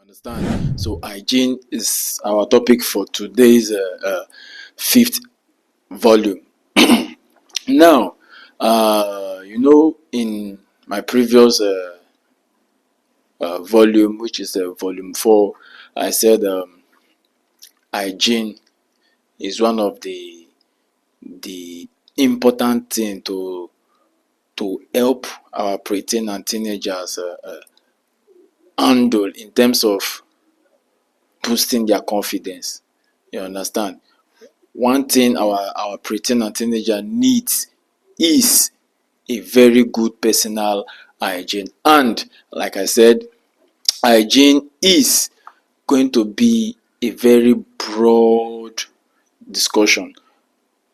Understand? So hygiene is our topic for today's fifth volume. Now, in my previous volume, which is volume 4, I said hygiene is one of the important thing to help our preteen and teenagers handle in terms of boosting their confidence. You understand? One thing our preteen and teenager needs is a very good personal hygiene. And like I said, hygiene is going to be a very broad discussion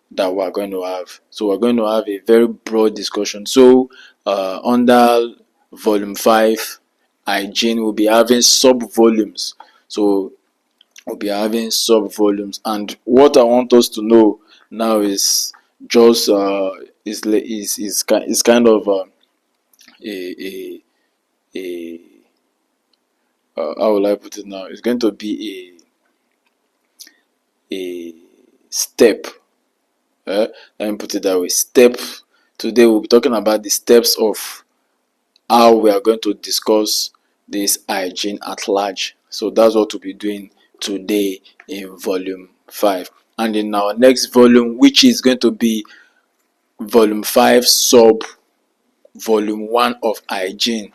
that we're going to have. So we're going to have a very broad discussion. So under volume 5, hygiene will be having sub volumes. So we'll be having sub volumes, and what I want us to know now is just is kind of a a how will I put it now? It's going to be a step. Let me put it that way. Step. Today we'll be talking about the steps of how we are going to discuss this hygiene at large. So that's what we'll be doing today in volume 5. And in our next volume, which is going to be volume 5 sub volume 1 of hygiene.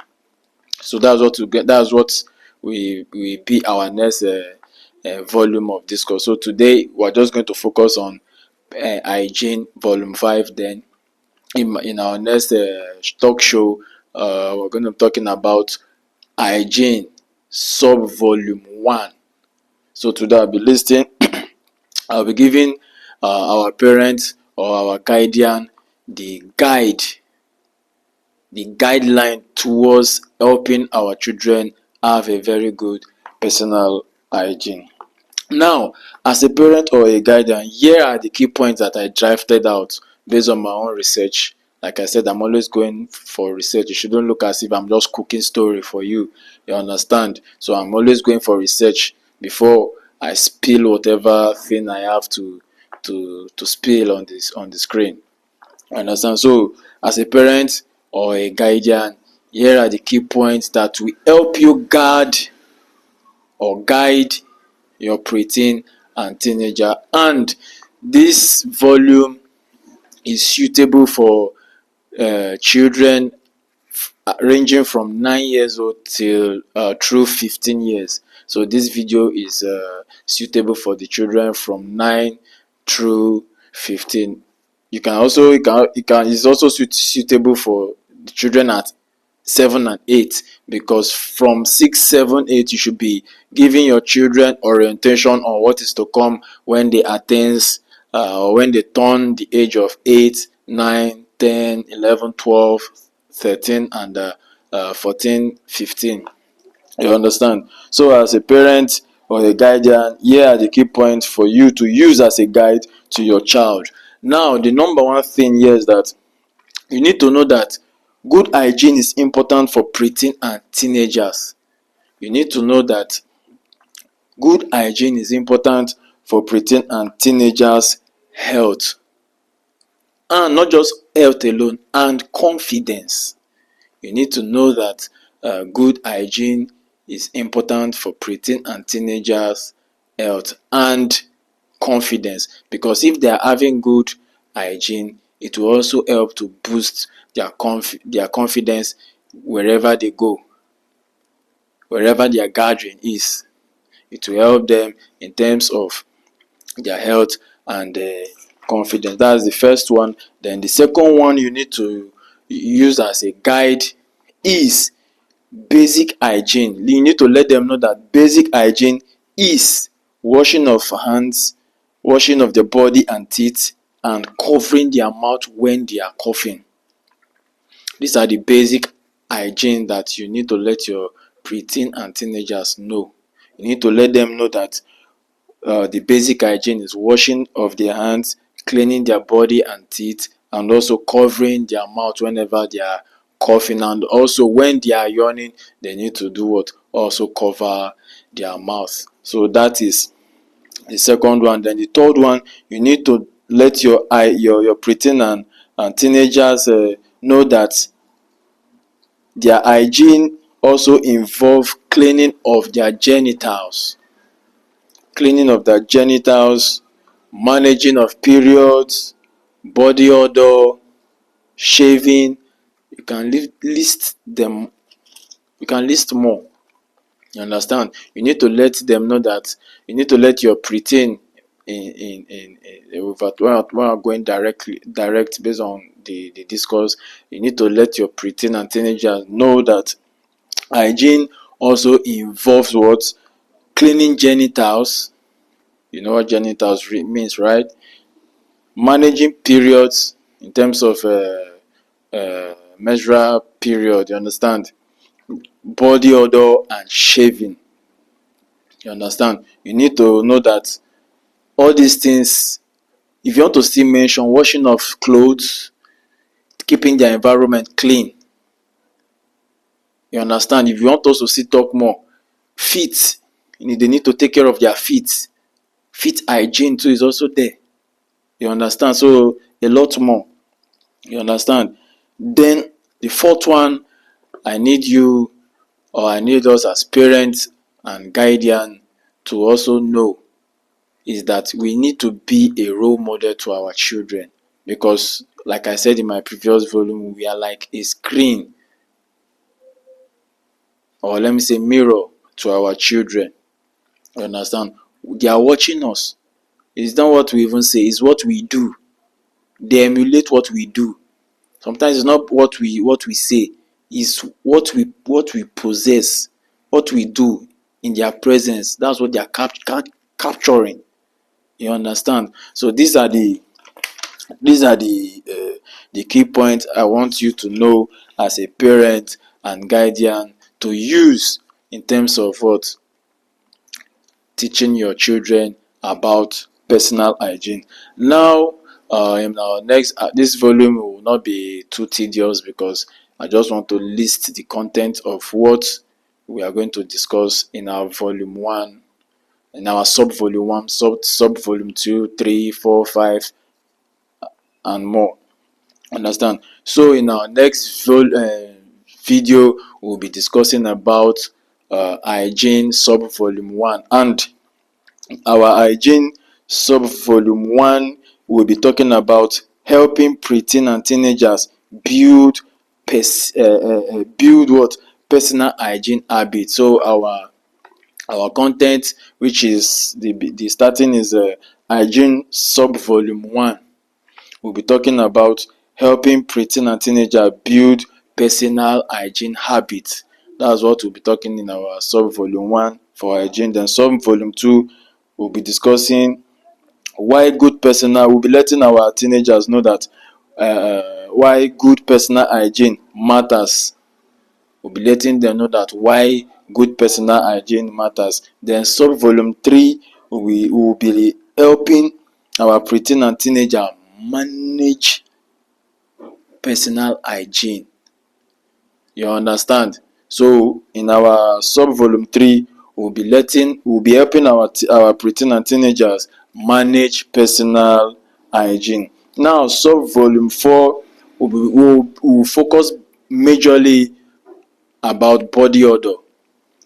So that's what we get. That's what we be our next volume of discourse. So today we're just going to focus on hygiene volume 5. Then in our next talk show, we're going to be talking about hygiene sub volume 1. So today I'll be listing I'll be giving our parents or our guardian the guideline towards helping our children have a very good personal hygiene. Now, as a parent or a guardian, here are the key points that I drafted out based on my own research. Like I said, I'm always going for research. You shouldn't look as if I'm just cooking story for you. You understand? So I'm always going for research before I spill whatever thing I have to spill on the screen. Understand? So as a parent or a guardian, here are the key points that will help you guard or guide your preteen and teenager. And this volume is suitable for children ranging from 9 years old till through 15 years. So this video is suitable for the children from 9 through 15. It's also suitable for the children at 7 and 8, because from 6, 7, 8 you should be giving your children orientation on what is to come when they or when they turn the age of 8, 9, 10, 11, 12, 13 and 14, 15. You understand? So as a parent or a guardian, here are the key points for you to use as a guide to your child. Now, the number one thing here is that you need to know that good hygiene is important for preteen and teenagers. You need to know that good hygiene is important for preteen and teenagers' health. And not just health alone, and confidence. You need to know that good hygiene is important for preteen and teenagers' health and confidence, because if they are having good hygiene, it will also help to boost their confidence wherever they go, wherever their gathering is. It will help them in terms of their health and confidence. That's the first one. Then the second one you need to use as a guide is basic hygiene. You need to let them know that basic hygiene is washing of hands, washing of the body and teeth, and covering their mouth when they are coughing. These are the basic hygiene that you need to let your preteen and teenagers know. You need to let them know that the basic hygiene is washing of their hands, cleaning their body and teeth, and also covering their mouth whenever they are coughing, and also when they are yawning, they need to do what? Also cover their mouth. So that is the second one. Then the third one, you need to let your preteen and teenagers know that their hygiene also involve cleaning of their genitals, managing of periods, body odor, shaving. You can list them. You can list more. You understand? You need to let them know that you need to let your preteen when I'm going direct based on the discourse. You need to let your preteen and teenagers know that hygiene also involves what? Cleaning genitals. You know what genitals means, right? Managing periods in terms of menstrual period. You understand? Body odor and shaving. You understand? You need to know that all these things, if you want to still mention washing of clothes, keeping their environment clean. You understand? If you want us to still talk more, feet, they need to take care of their feet. Feet hygiene too is also there. You understand? So a lot more. You understand? Then the fourth one, I need you, or I need us as parents and guardian to also know, is that we need to be a role model to our children, because like I said in my previous volume, we are like a screen, or let me say mirror, to our children. You understand? They are watching us. It's not what we even say, it's what we do. They emulate what we do. Sometimes it's not what we say, it's what we possess, what we do in their presence. That's what they are capturing. You understand? So these are the key points I want you to know as a parent and guardian to use in terms of what? Teaching your children about personal hygiene. Now, in our next this volume will not be too tedious, because I just want to list the content of what we are going to discuss in our volume 1, in our sub volume 1, sub volume 2, 3, 4, 5, and more. Understand? So in our next video, we'll be discussing about hygiene sub volume 1, and our hygiene sub volume 1 will be talking about helping preteen and teenagers build what? Personal hygiene habits. So our content, which is the starting, is hygiene sub volume 1. We'll be talking about helping preteen and teenagers build personal hygiene habits. That's what we'll be talking in our sub volume 1 for hygiene. Then sub volume 2, we'll be discussing why good personal. We'll be letting our teenagers know that why good personal hygiene matters. We'll be letting them know that why good personal hygiene matters. Then sub volume 3, we will be helping our preteen and teenager manage personal hygiene. You understand? So in our sub volume 3, we'll be helping our preteen and teenagers manage personal hygiene. Now sub volume 4, we'll focus majorly about body odor.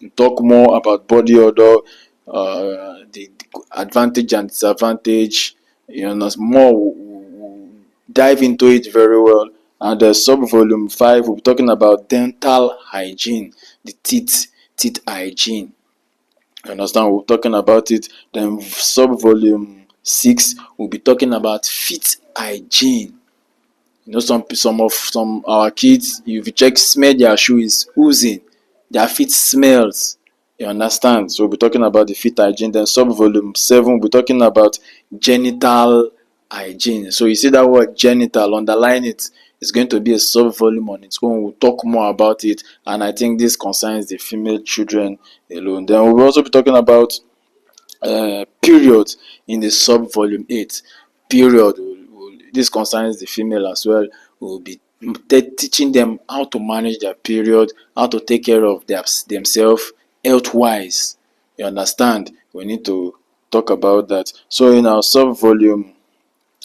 We'll talk more about body odor, the advantage and disadvantage. You know, more we'll dive into it very well. And the sub volume 5, we'll be talking about dental hygiene, the teeth hygiene. You understand? We're talking about it. Then sub volume 6, we'll be talking about feet hygiene. You know, some our kids, if you smell their shoe is oozing, their feet smells. You understand? So we'll be talking about the feet hygiene. Then sub volume 7, we'll be talking about genital hygiene. So you see that word genital, underline it. It's going to be a sub volume on its own. We'll talk more about it, and I think this concerns the female children alone. Then we'll also be talking about period in the sub volume 8. Period, this concerns the female as well. We'll be teaching them how to manage their period, how to take care of themselves health wise. You understand? We need to talk about that. So in our sub volume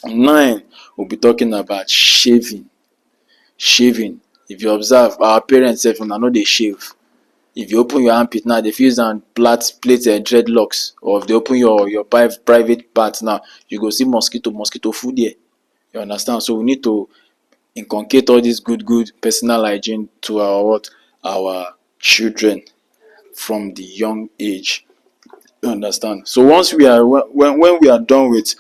9, we'll be talking about shaving. Shaving. If you observe, our parents sef una no dey shave. If you open your armpit now, dey fit use am plait dreadlocks, or if they open your private part now, you go see mosquito full there. You understand? So we need to inculcate all this good personal hygiene to our what? Our children from the young age. You understand? So once we are when we are done with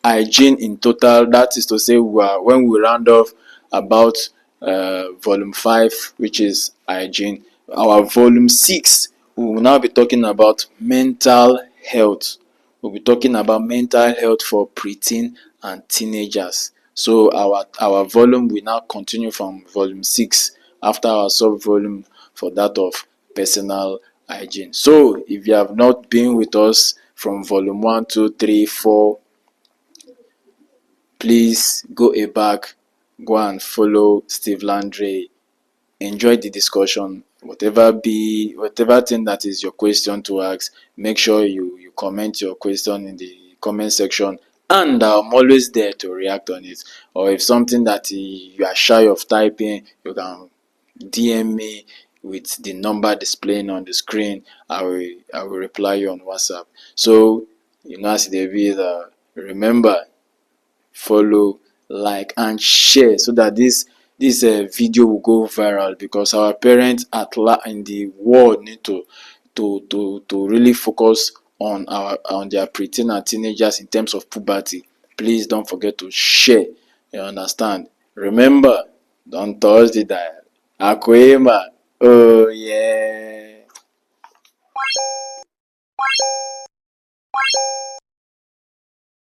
hygiene in total, that is to say, when we round off about volume 5, which is hygiene, our volume 6, we will now be talking about mental health. We'll be talking about mental health for preteen and teenagers. So our volume will now continue from volume 6 after our sub volume for that of personal hygiene. So if you have not been with us from volume 1, 2, 3, 4, please go back, go and follow Steve Landry, enjoy the discussion. Whatever thing that is your question to ask, make sure you comment your question in the comment section, and I'm always there to react on it. Or if something that you are shy of typing, you can DM me with the number displaying on the screen. I will reply you on WhatsApp. So as they be, remember, follow, like and share, so that this video will go viral, because our parents in the world need to really focus on their preteen and teenagers in terms of puberty. Please don't forget to share. You understand? Remember, don't touch the dial. Akwema. Oh yeah.